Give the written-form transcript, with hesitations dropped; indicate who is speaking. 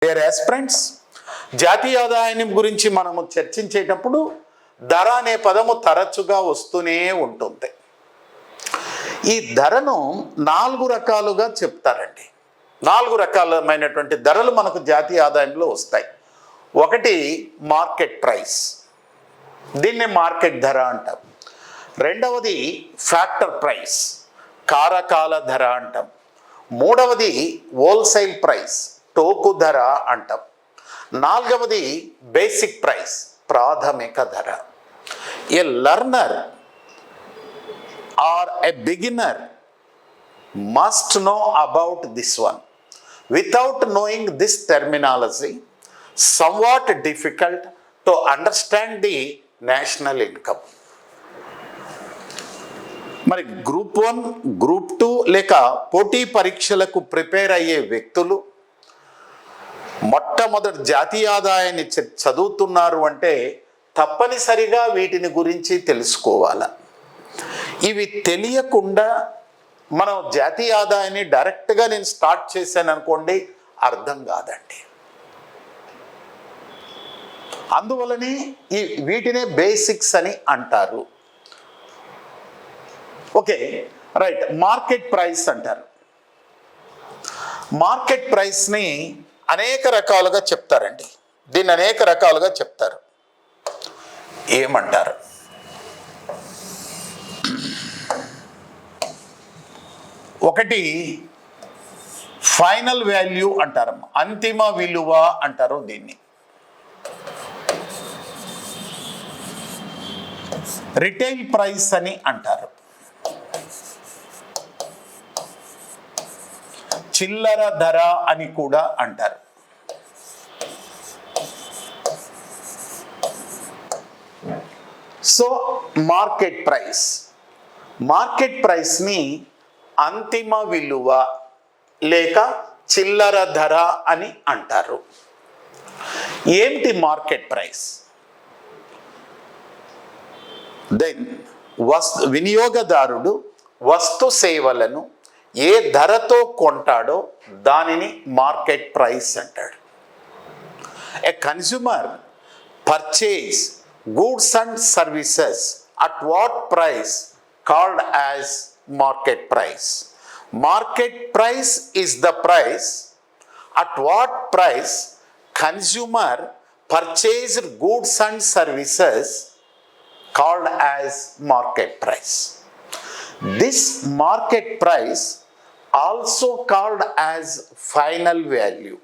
Speaker 1: Dear aspirants, జాతీయ ఆదాయాన్ని గురించి మనము చర్చించేటప్పుడు ధర అనే పదము తరచుగా వస్తూనే ఉంటుంది. ఈ ధరను 4 రకాలుగా చెప్తారండి. 4 రకాలమైనటువంటి ధరలు మనకు జాతీయ ఆదాయంలో వస్తాయి. ఒకటి మార్కెట్ ప్రైస్, దీన్ని మార్కెట్ ధర అంటాం. రెండవది ఫ్యాక్టర్ ప్రైస్, కారకాల ధర అంటాం. మూడవది హోల్సేల్ ప్రైస్, టోకు ధర అంటాం. నాలుగవది బేసిక్ ప్రైస్, ప్రాథమిక ధర. A learner or a beginner must know about this one. Without knowing this terminology somewhat difficult to understand the national income. మరి గ్రూప్ 1, గ్రూప్ 2 లేక పోటీ పరీక్షలకు ప్రిపేర్ అయ్యే వ్యక్తులు మొట్టమొదటి జాతీయ ఆదాయాన్ని చదువుతున్నారు అంటే తప్పనిసరిగా వీటిని గురించి తెలుసుకోవాలి. ఇవి తెలియకుండా మనం జాతీయ ఆదాయాన్ని డైరెక్ట్గా నేను స్టార్ట్ చేశాను అనుకోండి, అర్థం కాదండి. అందువలనే వీటినే బేసిక్స్ అని అంటారు. Okay, right. మార్కెట్ ప్రైస్ అంటారు. మార్కెట్ ప్రైస్ని అనేక రకాలుగా చెప్తారండి. దీన్ని అనేక రకాలుగా చెప్తారు. ఏమంటారు? ఒకటి ఫైనల్ వాల్యూ అంటారు, అంతిమ విలువ అంటారు దీన్ని. రిటైల్ ప్రైస్ అని అంటారు. చిల్లర ధర అని కూడా అంటారు. సో మార్కెట్ ప్రైస్, మార్కెట్ ప్రైస్ని అంతిమ విలువ లేక చిల్లర ధర అని అంటారు. ఏంటి మార్కెట్ ప్రైస్? దెన్ వినియోగదారుడు వస్తు సేవలను ఏ ధరతో కొంటాడో దానిని మార్కెట్ ప్రైస్ అంటాడు. A consumer purchase goods and services at what price called as market price. Market price is the price at what price consumer purchased goods and services called as market price. This market price also called as final value.